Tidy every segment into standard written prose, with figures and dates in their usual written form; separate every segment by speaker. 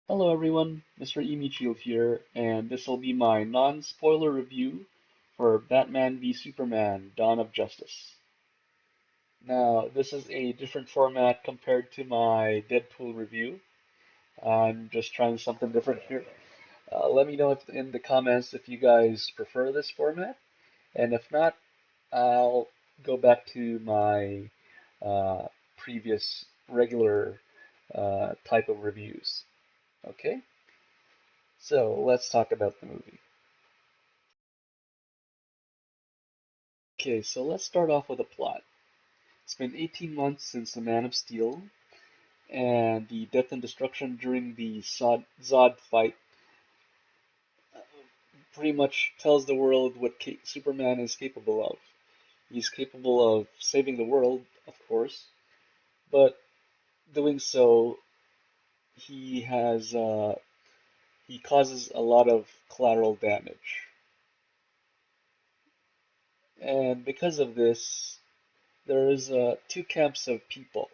Speaker 1: Hello everyone, Mr. Meaty here, and this will be my non-spoiler review for Batman v Superman: Dawn of Justice. Now, this is a different format compared to my Deadpool review. I'm just trying something different here. Let me know in the comments if you guys prefer this format, and if not, I'll go back to my previous regular type of reviews. Okay? So let's talk about the movie. Okay, so let's start off with a plot. It's been 18 months since the Man of Steel, and the death and destruction during the Zod fight pretty much tells the world what Superman is capable of. He's capable of saving the world, of course, but doing so, he has he causes a lot of collateral damage, and because of this, there is two camps of people.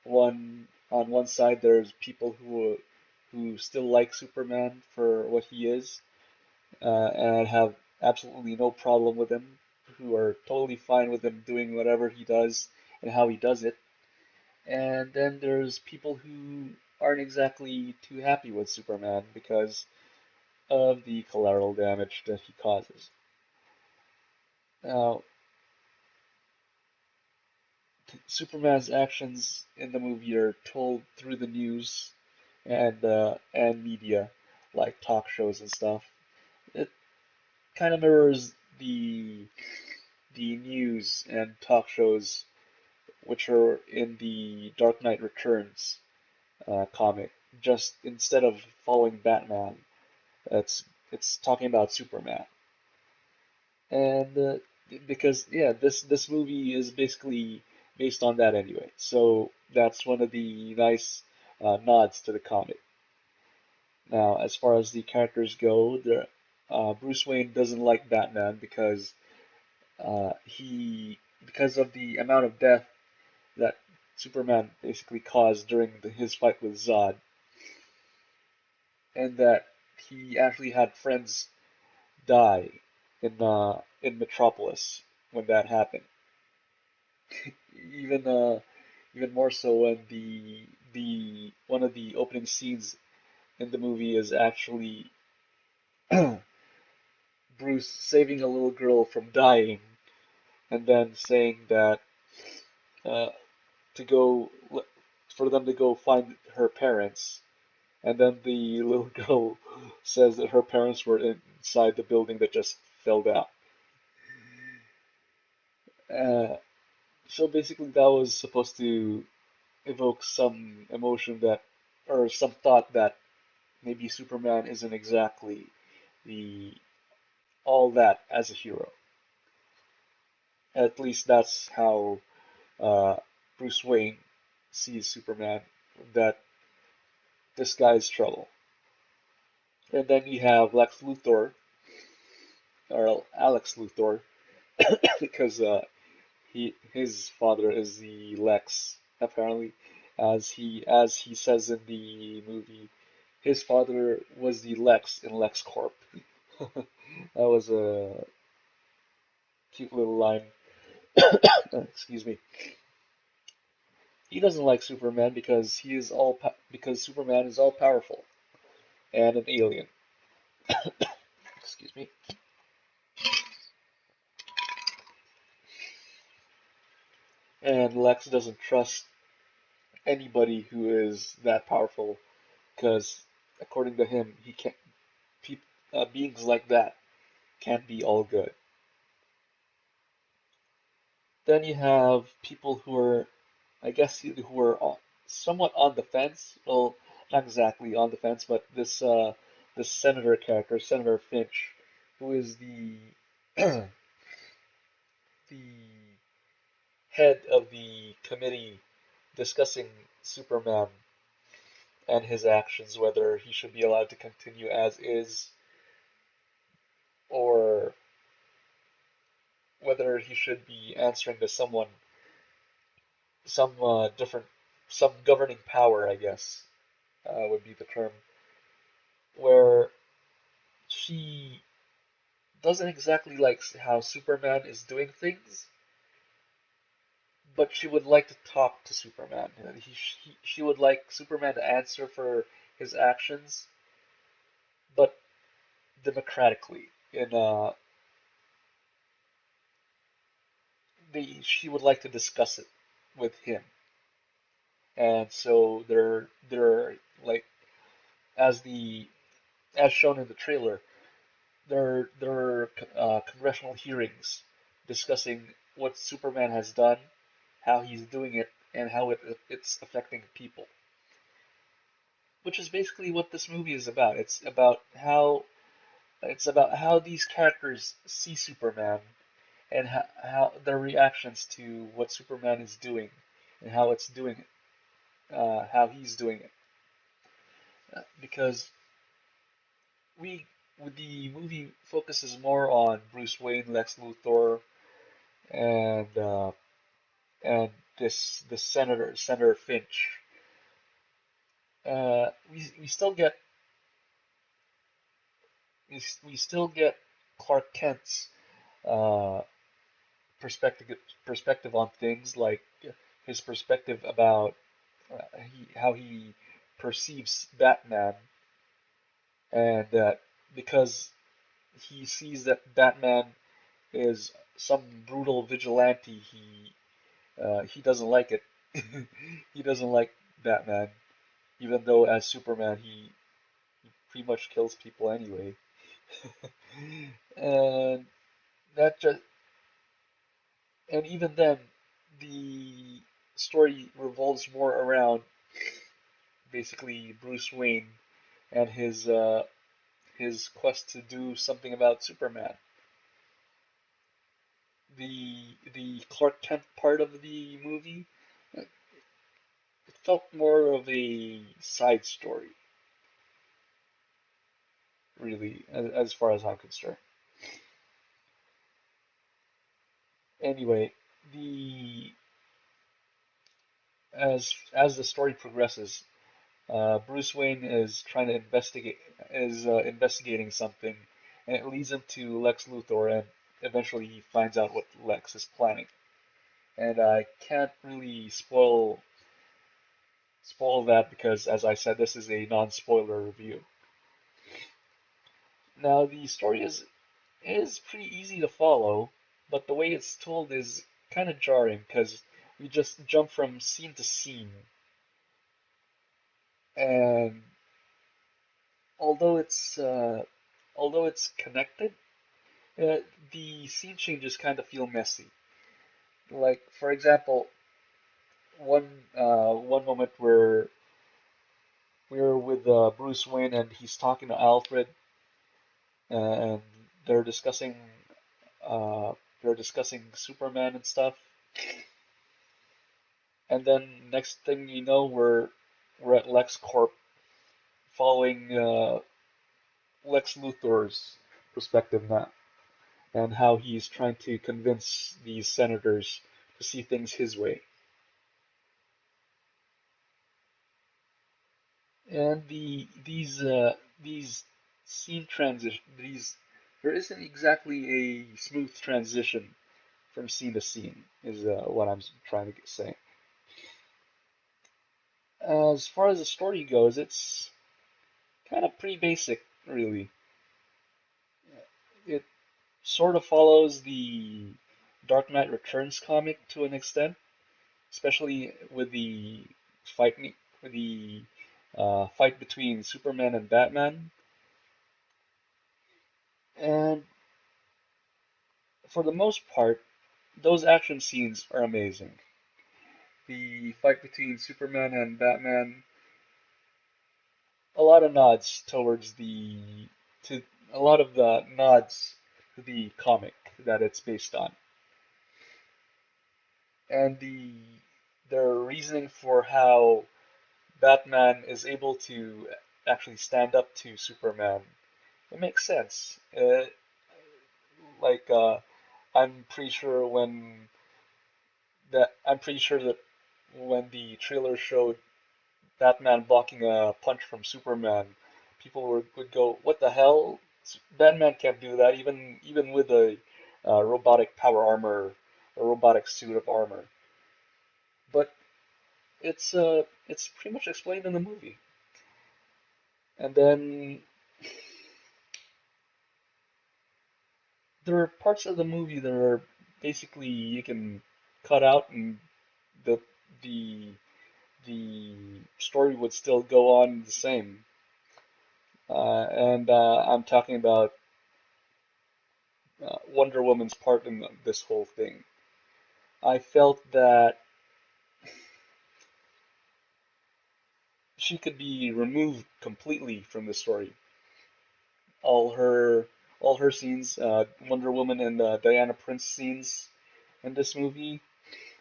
Speaker 1: One on one side, there's people who still like Superman for what he is, and have absolutely no problem with him, who are totally fine with him doing whatever he does and how he does it. And then there's people who aren't exactly too happy with Superman because of the collateral damage that he causes. Now, Superman's actions in the movie are told through the news and media, like talk shows and stuff. It kind of mirrors the news and talk shows which are in the Dark Knight Returns comic. Just instead of following Batman, it's it's talking about Superman. And because yeah, this movie is basically based on that anyway. So that's one of the nice nods to the comic. Now, as far as the characters go, Bruce Wayne doesn't like Batman he because of the amount of death that Superman basically caused during his fight with Zod, and that he actually had friends die in Metropolis when that happened. Even even more so when the one of the opening scenes in the movie is actually Bruce saving a little girl from dying and then saying that uh, to go for them to go find her parents, and then the little girl says that her parents were inside the building that just fell down. Uh, so basically, that was supposed to evoke some emotion that, or some thought that maybe Superman isn't exactly the all that as a hero. At least that's how uh, Bruce Wayne sees Superman. That this guy's trouble. And then you have Lex Luthor, or Alex Luthor, because his father is the Lex, apparently, as he says in the movie, his father was the Lex in LexCorp. That was a cute little line. Excuse me. He doesn't like Superman because because Superman is all powerful and an alien. Excuse me. And Lex doesn't trust anybody who is that powerful because, according to him, he can't. Beings like that can't be all good. Then you have people who are, I guess, who are somewhat on the fence. Well, not exactly on the fence, but this senator character, Senator Finch, who is the the head of the committee discussing Superman and his actions, whether he should be allowed to continue as is or whether he should be answering to some different, some governing power, I guess. would be the term, where she doesn't exactly like how Superman is doing things, but she would like to talk to Superman. She would like Superman to answer for his actions, but democratically. She would like to discuss it with him, and so they're like as the as shown in the trailer, there are congressional hearings discussing what Superman has done, how he's doing it, and how it's affecting people. Which is basically what this movie is about. It's about how these characters see Superman and how their reactions to what Superman is doing and how it's doing it, how he's doing it. Because we the movie focuses more on Bruce Wayne, Lex Luthor, and uh, and this Senator Finch. We still get we still get Clark Kent's uh, perspective on things, like his perspective about how he perceives Batman, and that because he sees that Batman is some brutal vigilante, he doesn't like it. He doesn't like Batman, even though as Superman he pretty much kills people anyway. And that just and even then, the story revolves more around basically Bruce Wayne and his quest to do something about Superman. The Clark Kent part of the movie, it felt more of a side story, really, as far as I'm concerned. Anyway, the as the story progresses, Bruce Wayne is trying to investigating something, and it leads him to Lex Luthor, and eventually he finds out what Lex is planning. And I can't really spoil that because, as I said, this is a non-spoiler review. Now, the story is pretty easy to follow, but the way it's told is kind of jarring because we just jump from scene to scene, and although it's uh, although it's connected, uh, the scene changes kind of feel messy. Like, for example, one moment where we're with Bruce Wayne and he's talking to Alfred, and they're discussing uh, they're discussing Superman and stuff. And then next thing you know, we're at LexCorp following Lex Luthor's perspective now, and how he's trying to convince these senators to see things his way. And these scene transition these there isn't exactly a smooth transition from scene to scene is what I'm trying to say. As far as the story goes, it's kind of pretty basic, really. It sort of follows the Dark Knight Returns comic to an extent, especially with fight the fight between Superman and Batman. And for the most part, those action scenes are amazing. The fight between Superman and Batman, a lot of nods towards the to a lot of the nods to the comic that it's based on, and their reasoning for how Batman is able to actually stand up to Superman. It makes sense. Like I'm pretty sure when I'm pretty sure that when the trailer showed Batman blocking a punch from Superman, would go, "What the hell? Batman can't do that, even with a robotic power armor, a robotic suit of armor." But it's pretty much explained in the movie. And then there are parts of the movie that are basically you can cut out, and the the the story would still go on the same. And I'm talking about Wonder Woman's part in this whole thing. I felt that she could be removed completely from the story. All her all her scenes, Wonder Woman and Diana Prince scenes in this movie,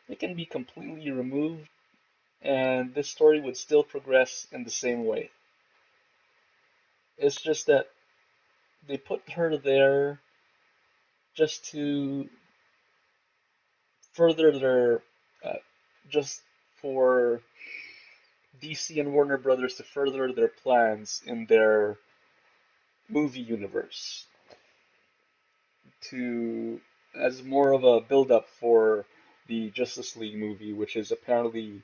Speaker 1: they can be completely removed, and this story would still progress in the same way. It's just that they put her there just to further their, uh, just for DC and Warner Brothers to further their plans in their movie universe, to as more of a build-up for the Justice League movie, which is apparently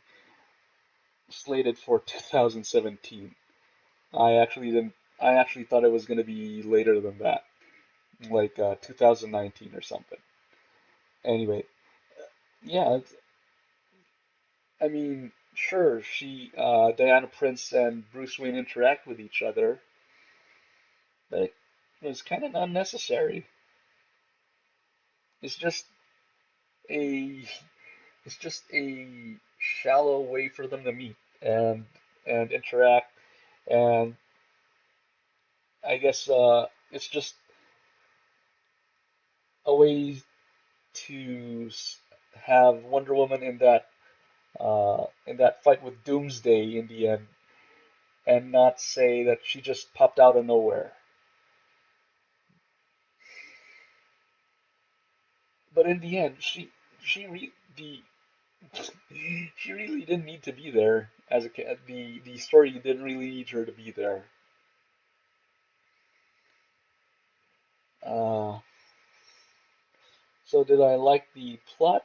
Speaker 1: slated for 2017. I actually didn't. I actually thought it was going to be later than that, like 2019 or something. Anyway, yeah, I mean, sure, Diana Prince and Bruce Wayne interact with each other, but it was kind of unnecessary. It's just a, it's just a shallow way for them to meet and interact, and I guess it's just a way to have Wonder Woman in that fight with Doomsday in the end, and not say that she just popped out of nowhere. But in the end, she re the she really didn't need to be there as the story didn't really need her to be there. Uh, so did I like the plot?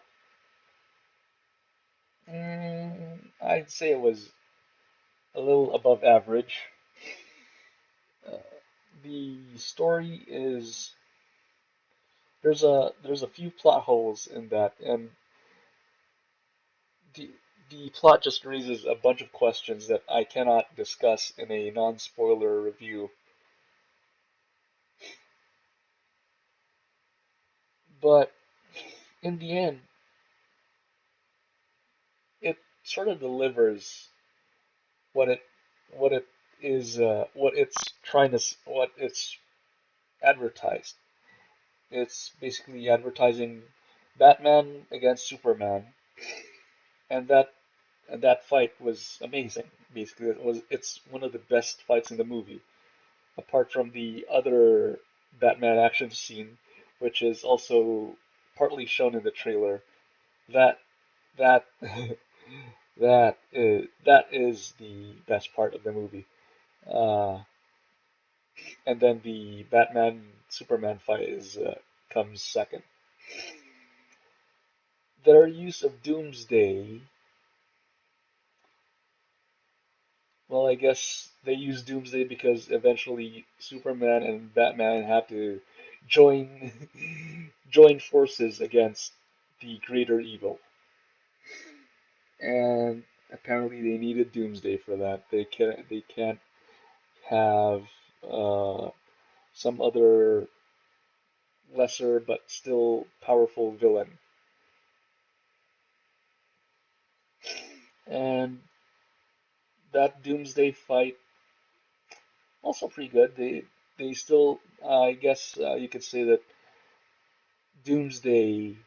Speaker 1: I'd say it was a little above average. Uh, the story is there's a few plot holes in that, and the the plot just raises a bunch of questions that I cannot discuss in a non-spoiler review. But in the end, it sort of delivers what it what it is what it's what it's advertised. It's basically advertising Batman against Superman, and that fight was amazing. Basically, it's one of the best fights in the movie, apart from the other Batman action scene, which is also partly shown in the trailer. That that that is the best part of the movie. Uh, and then the Batman Superman fight is comes second. Their use of Doomsday, well, I guess they use Doomsday because eventually Superman and Batman have to join join forces against the greater evil. And apparently they needed Doomsday for that. They can't have some other lesser but still powerful villain. And that Doomsday fight also pretty good. They still, I guess you could say that Doomsday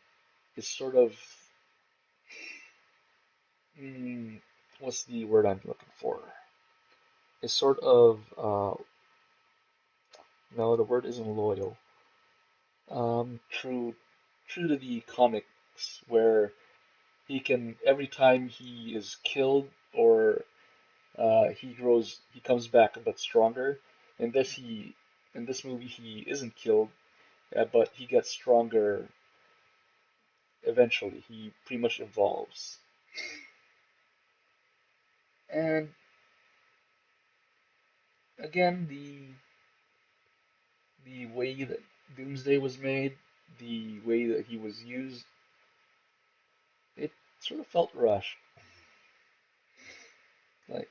Speaker 1: is sort of, mm, what's the word I'm looking for? Is sort of, no, the word isn't loyal. True, true to the comics, where he can every time he is killed or he comes back a bit stronger. In this he, in this movie he isn't killed, but he gets stronger eventually. He pretty much evolves. And again, the way that Doomsday was made, the way that he was used, it sort of felt rushed. Like,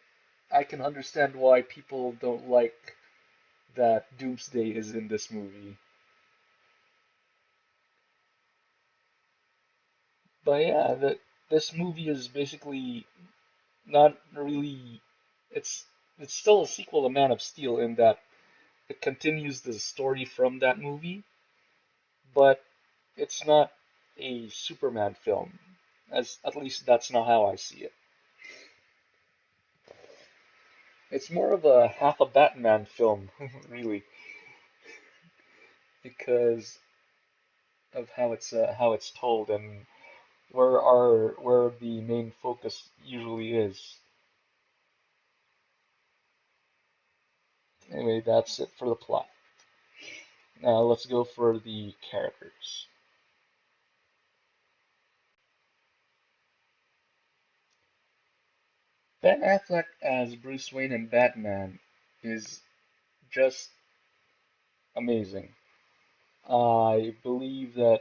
Speaker 1: I can understand why people don't like that Doomsday is in this movie. But yeah, this movie is basically not really. It's it's still a sequel to Man of Steel in that it continues the story from that movie, but it's not a Superman film. As at least that's not how I see it. It's more of a half a Batman film, really, because of how it's told and where the main focus usually is. Anyway, that's it for the plot. Now let's go for the characters. Ben Affleck as Bruce Wayne and Batman is just amazing. I believe that,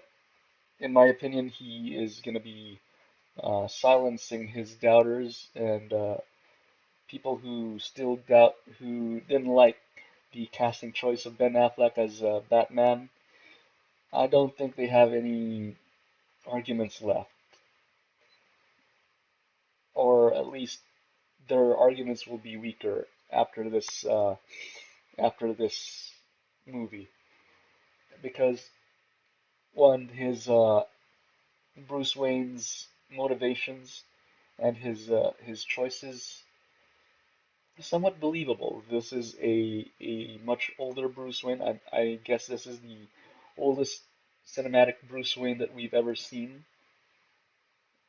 Speaker 1: in my opinion, he is going to be silencing his doubters and people who still doubt, who didn't like the casting choice of Ben Affleck as Batman. I don't think they have any arguments left, or at least their arguments will be weaker after this movie because one, his Bruce Wayne's motivations and his choices is somewhat believable. This is a much older Bruce Wayne. I guess this is the oldest cinematic Bruce Wayne that we've ever seen,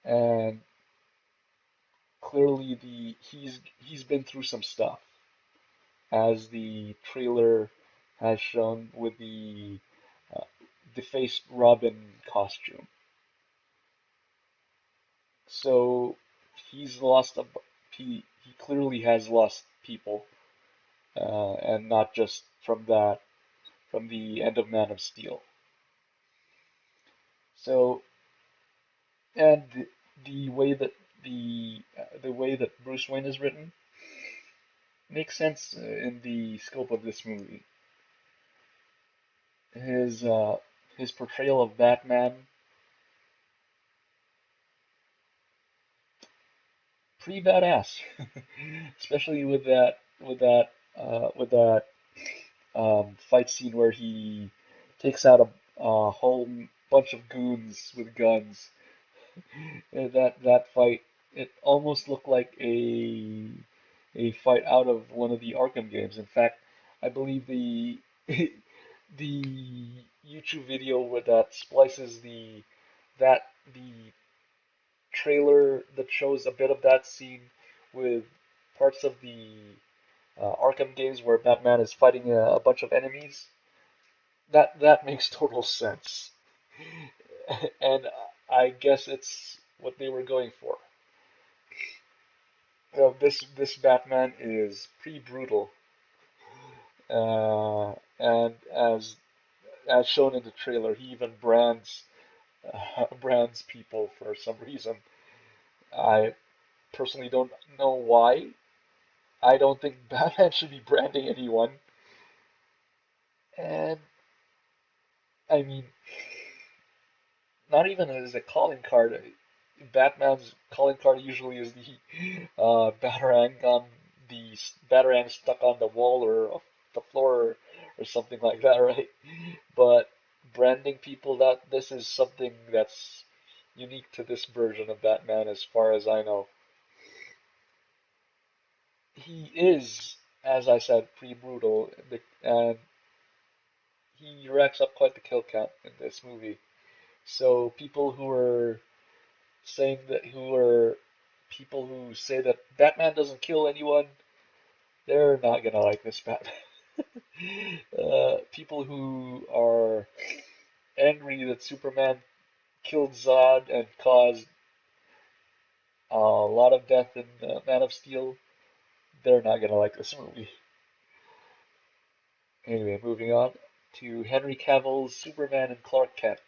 Speaker 1: and clearly he's been through some stuff, as the trailer has shown with the uh, defaced Robin costume. So he's lost a he clearly has lost people, and not just from the end of Man of Steel. So and the way that the way that Bruce Wayne is written makes sense in the scope of this movie. His uh, his portrayal of Batman, pretty badass, especially with that fight scene where he takes out a whole bunch of goons with guns. That fight, it almost looked like a fight out of one of the Arkham games. In fact, I believe the the YouTube video where that splices the trailer that shows a bit of that scene with parts of the Arkham games where Batman is fighting a bunch of enemies. That makes total sense, and I guess it's what they were going for. This Batman is pretty brutal, and as shown in the trailer, he even brands people for some reason. I personally don't know why. I don't think Batman should be branding anyone. And I mean, not even as a calling card. Batman's calling card usually is the the batarang stuck on the wall or the floor or something like that, right? But branding people, that this is something that's unique to this version of Batman, as far as I know. He is, as I said, pretty brutal, and he racks up quite the kill count in this movie. So people who are saying that who are people who say that Batman doesn't kill anyone, they're not gonna like this Batman. People who are angry that Superman killed Zod and caused a lot of death in Man of Steel, they're not gonna like this movie. Anyway, moving on to Henry Cavill's Superman and Clark Kent.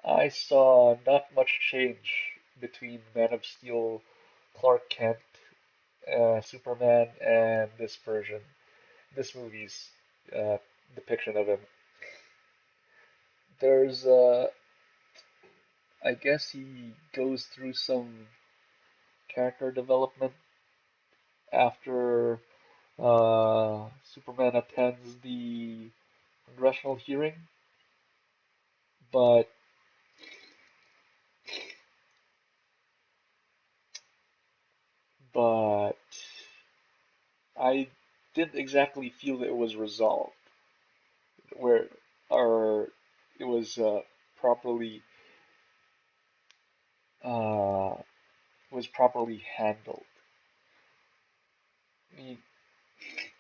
Speaker 1: I saw not much change between Man of Steel, Clark Kent, Superman, and this movie's uh, depiction of him. There's, I guess he goes through some character development after Superman attends the congressional hearing, but but I didn't exactly feel that it was resolved, where or it was properly uh, properly handled. I mean,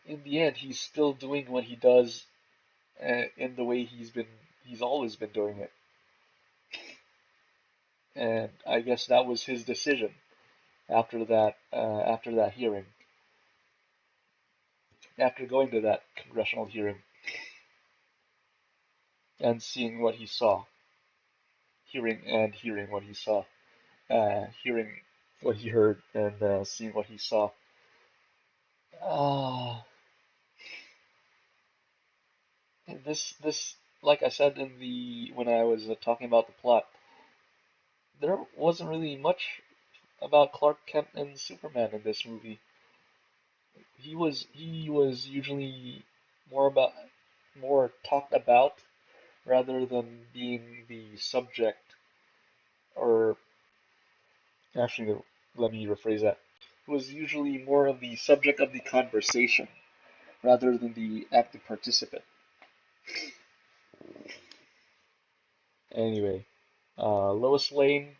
Speaker 1: in the end, he's still doing what he does in the way he's always been doing it, and I guess that was his decision after that hearing, after going to that congressional hearing and seeing what he saw, hearing what he saw, hearing what he heard, and seeing what he saw. Uh, this, like I said in the when I was talking about the plot, there wasn't really much about Clark Kent and Superman in this movie. He was usually more about more talked about rather than being the subject, or actually, let me rephrase that. He was usually more of the subject of the conversation rather than the active participant. Anyway, Lois Lane,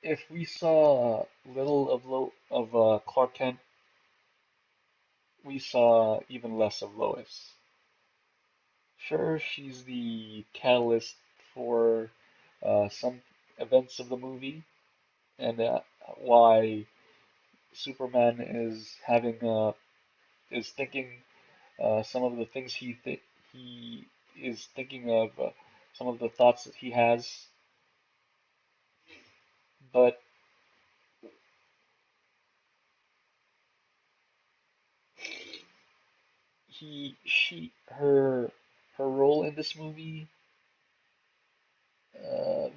Speaker 1: if we saw little of Clark Kent, we saw even less of Lois. Sure, she's the catalyst for some events of the movie, and why Superman is thinking some of the things he is thinking of, some of the thoughts that he has, but he she her role in this movie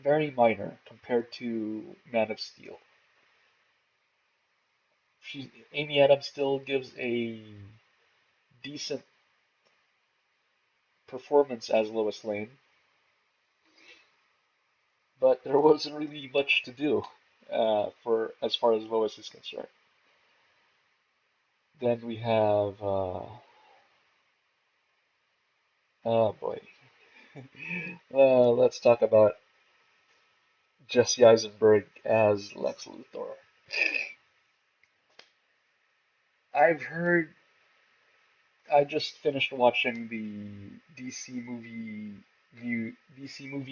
Speaker 1: very minor compared to Man of Steel. Amy Adams still gives a decent performance as Lois Lane, but there wasn't really much to do for as far as Lois is concerned. Then we have oh boy, let's talk about Jesse Eisenberg as Lex Luthor. I've heard. I just finished watching the DC movie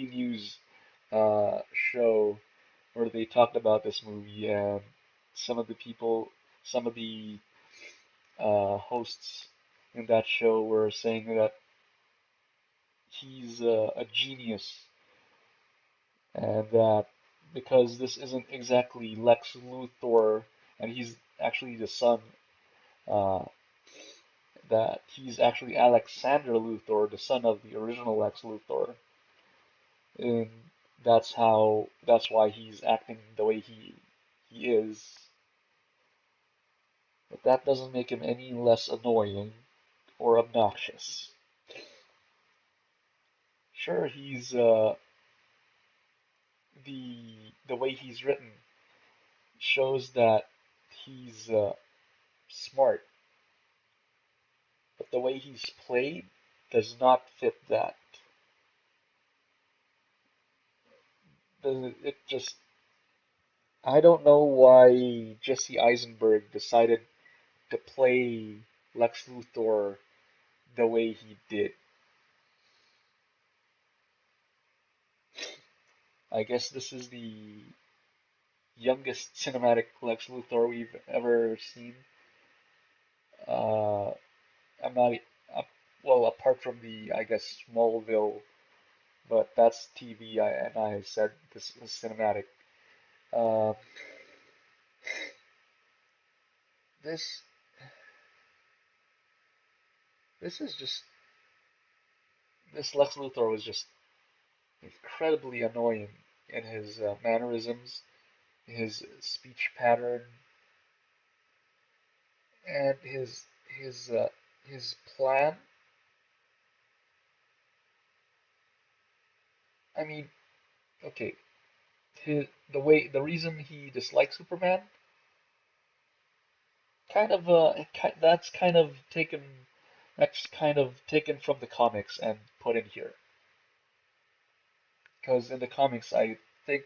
Speaker 1: news show where they talked about this movie, and some of the people, some of the hosts in that show were saying that he's a genius, and that because this isn't exactly Lex Luthor, and he's actually the son, uh, that he's actually Alexander Luthor, the son of the original Lex Luthor, and that's why he's acting the way he is. But that doesn't make him any less annoying or obnoxious. Sure, he's the way he's written shows that he's smart, but the way he's played does not fit that. it just I don't know why Jesse Eisenberg decided to play Lex Luthor the way he did. I guess this is the youngest cinematic Lex Luthor we've ever seen. Uh, I'm not, uh, well, apart from the, I guess, Smallville, but that's TV, and I said this is cinematic. Uh, this, this is just, this Lex Luthor was just incredibly annoying in his mannerisms, his speech pattern, and his plan. I mean, okay, the reason he dislikes Superman, kind of that's kind of taken from the comics and put in here. Because in the comics, I think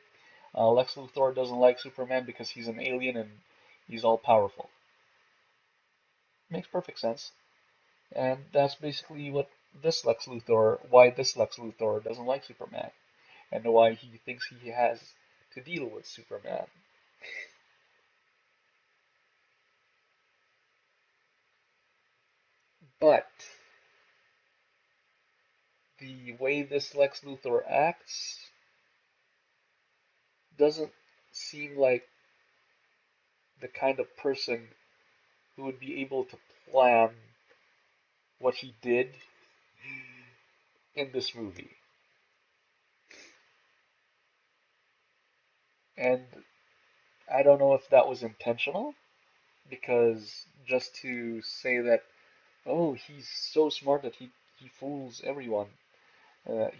Speaker 1: Lex Luthor doesn't like Superman because he's an alien and he's all powerful. Makes perfect sense. And that's basically why this Lex Luthor doesn't like Superman, and why he thinks he has to deal with Superman. But the way this Lex Luthor acts doesn't seem like the kind of person who would be able to plan what he did in this movie. And I don't know if that was intentional, because just to say that, oh, he's so smart that he fools everyone.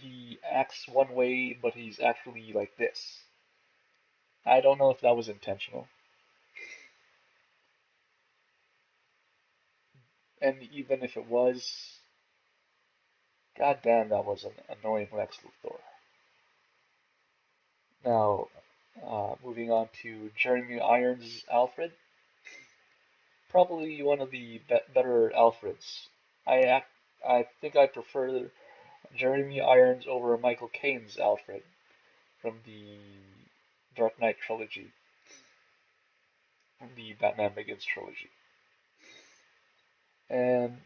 Speaker 1: He acts one way, but he's actually like this. I don't know if that was intentional. And even if it was, goddamn, that was an annoying Lex Luthor. Now, moving on to Jeremy Irons' Alfred, probably one of the better Alfreds. I I think I prefer Jeremy Irons over Michael Caine's Alfred from the Dark Knight trilogy, from the Batman Begins trilogy. And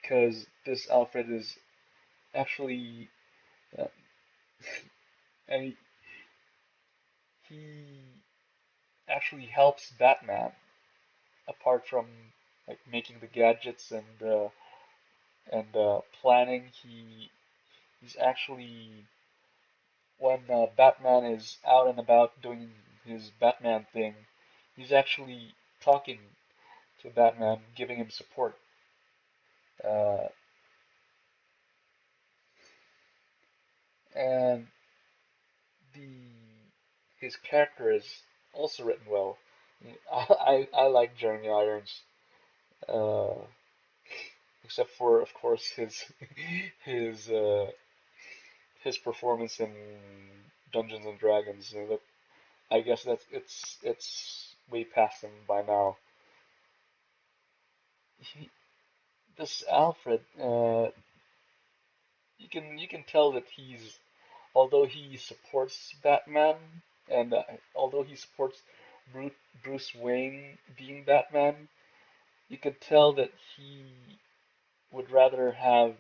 Speaker 1: because this Alfred is actually, uh, and he actually helps Batman apart from like making the gadgets and planning. He's actually when Batman is out and about doing his Batman thing, he's actually talking to Batman, giving him support. Uh, and the his character is also written well. I like Jeremy Irons, uh, except for of course his uh, his performance in Dungeons and Dragons. I guess it's way past him by now. He, this Alfred, you can tell that although he supports Batman and although he supports Bruce Wayne being Batman, you can tell that he would rather have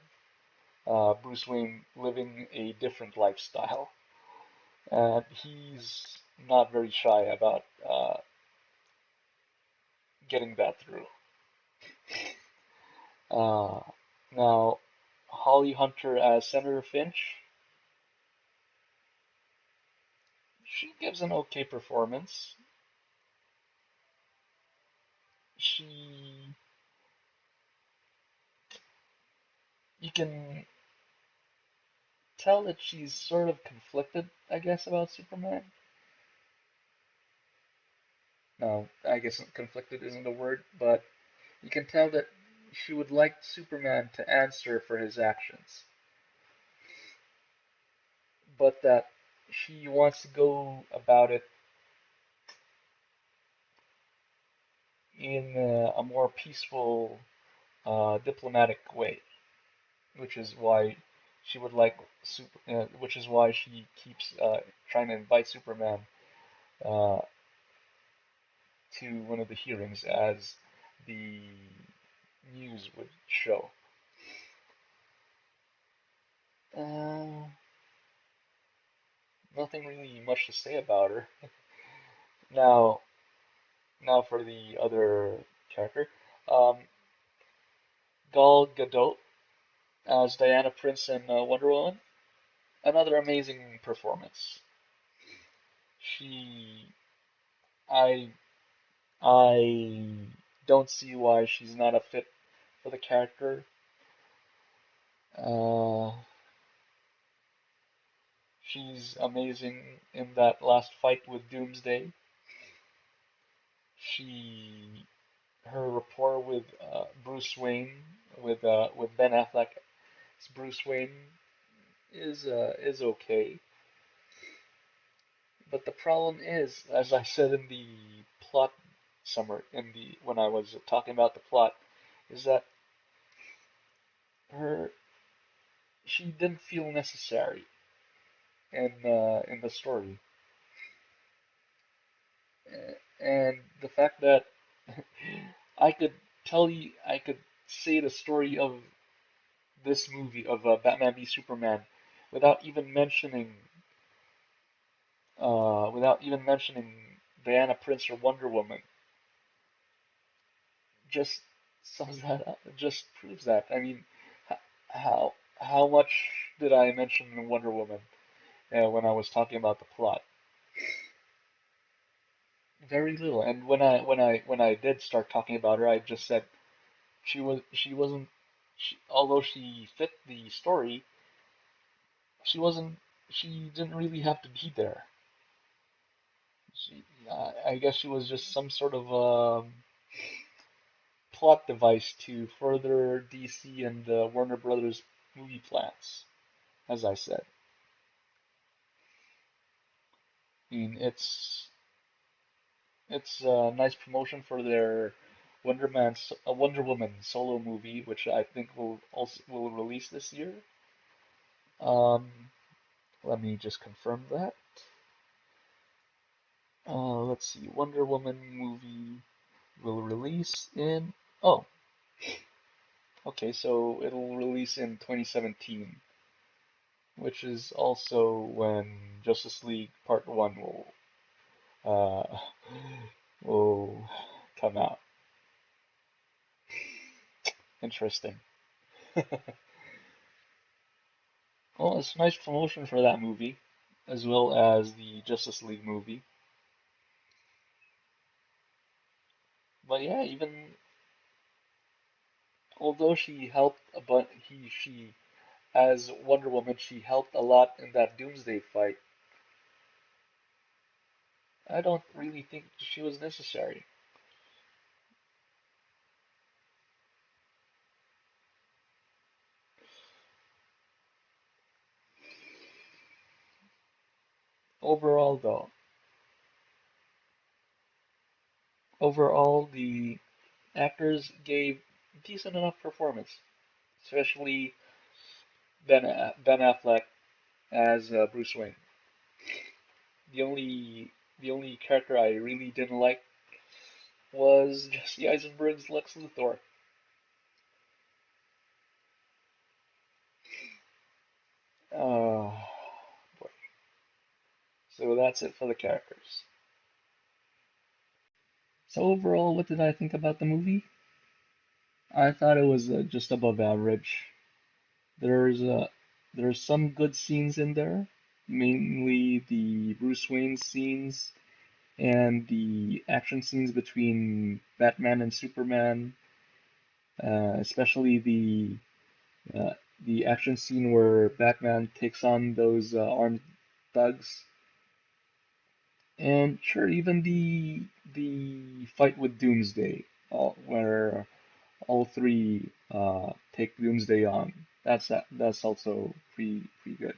Speaker 1: Bruce Wayne living a different lifestyle, and he's not very shy about getting that through. Uh, Now, Holly Hunter as Senator Finch, she gives an okay performance. She, you can tell that she's sort of conflicted, I guess, about Superman. No, I guess conflicted isn't a word, but you can tell that she would like Superman to answer for his actions, but that she wants to go about it in a more peaceful, diplomatic way, which is why she would like which is why she keeps trying to invite Superman uh, to one of the hearings, as the news would show. Uh, Nothing really much to say about her. Now, now for the other character, um, Gal Gadot as Diana Prince in Wonder Woman. Another amazing performance. She, I, I don't see why she's not a fit for the character. Uh, she's amazing in that last fight with Doomsday. She, her rapport with Bruce Wayne, with Ben Affleck as Bruce Wayne is okay. But the problem is, as I said in the plot summary, in the when I was talking about the plot, is that her she didn't feel necessary in the story, and the fact that I could say the story of this movie of Batman v Superman without even mentioning Diana Prince or Wonder Woman, just sums that up. It just proves that. I mean, how much did I mention Wonder Woman when I was talking about the plot? Very little. And when I did start talking about her, I just said she wasn't although she fit the story, she wasn't she didn't really have to be there. I guess she was just some sort of plot device to further DC and Warner Brothers movie plans, as I said. I mean, it's a nice promotion for their Wonder Woman solo movie, which I think will release this year. Um, Let me just confirm that. Let's see, Wonder Woman movie will release in. Oh, okay, so it'll release in 2017, which is also when Justice League Part 1 uh, will come out. Interesting. Well, it's a nice promotion for that movie, as well as the Justice League movie. But yeah, even although she helped, but she, as Wonder Woman, she helped a lot in that Doomsday fight. I don't really think she was necessary. Overall, though, overall the actors gave decent enough performance, especially Ben Affleck as Bruce Wayne. The only character I really didn't like was Jesse Eisenberg's Lex Luthor. Uh, so that's it for the characters. So overall, what did I think about the movie? I thought it was just above average. There's there's some good scenes in there, mainly the Bruce Wayne scenes and the action scenes between Batman and Superman, especially uh, the action scene where Batman takes on those armed thugs. And sure, even the fight with Doomsday, where all three take Doomsday on. That's also pretty good.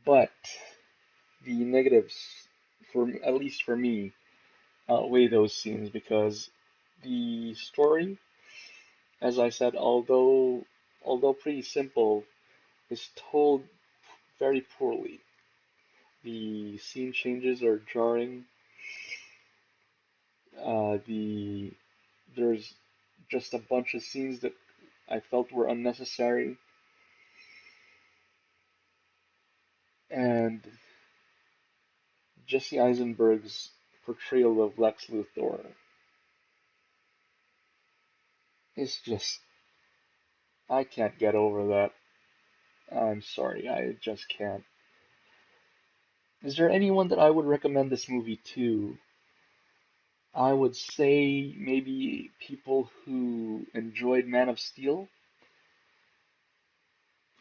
Speaker 1: but the negatives, for at least for me, outweigh those scenes because the story, as I said, although pretty simple, is told very poorly. The scene changes are jarring. The There's just a bunch of scenes that I felt were unnecessary, and Jesse Eisenberg's portrayal of Lex Luthor is just, I can't get over that. I'm sorry, I just can't. Is there anyone that I would recommend this movie to? I would say maybe people who enjoyed Man of Steel,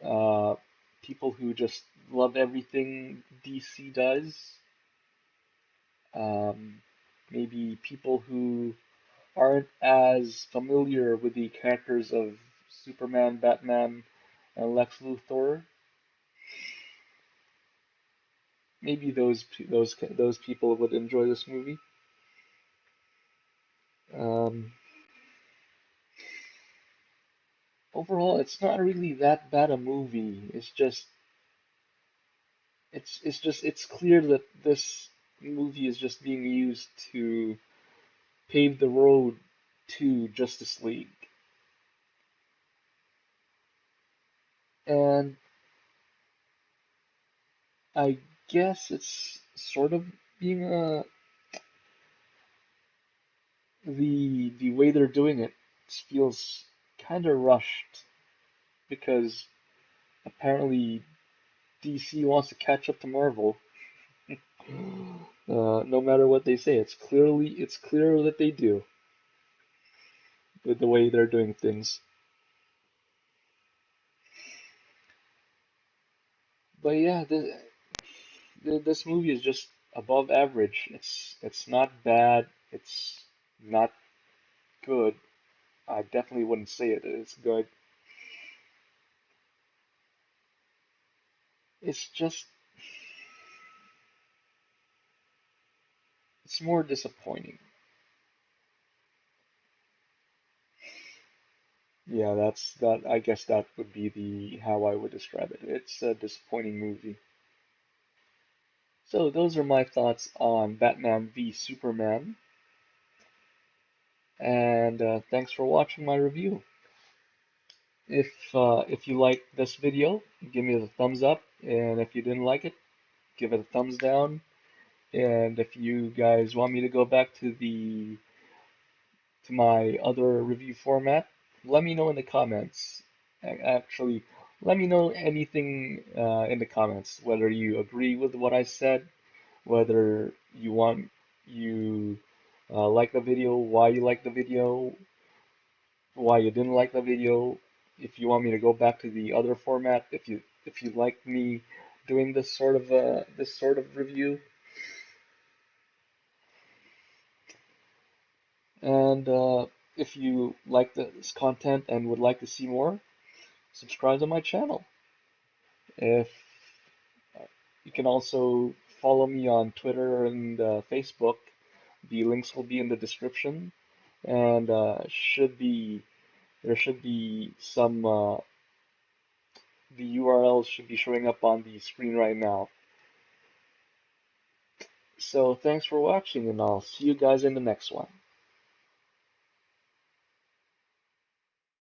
Speaker 1: uh, people who just love everything DC does, um, maybe people who aren't as familiar with the characters of Superman, Batman, and Lex Luthor. Maybe those people would enjoy this movie. Um, Overall, it's not really that bad a movie. It's clear that this movie is just being used to pave the road to Justice League. And I guess it's sort of being the way they're doing it feels kind of rushed because apparently DC wants to catch up to Marvel. No matter what they say, it's clear that they do with the way they're doing things. But yeah, this movie is just above average. It's not bad. It's not good. I definitely wouldn't say it is good. It's just it's more disappointing. Yeah, that's that. I guess that would be the how I would describe it. It's a disappointing movie. So those are my thoughts on Batman v Superman, and thanks for watching my review. If you like this video, give me the thumbs up, and if you didn't like it, give it a thumbs down. And if you guys want me to go back to my other review format, let me know in the comments. Actually, let me know anything in the comments, whether you agree with what I said, whether you like the video, why you like the video, why you didn't like the video, if you want me to go back to the other format, if you like me doing this sort of review. And if you like this content and would like to see more, subscribe to my channel. If You can also follow me on Twitter and Facebook. The links will be in the description, and should be there should be some the URLs should be showing up on the screen right now. So thanks for watching, and I'll see you guys in the next one.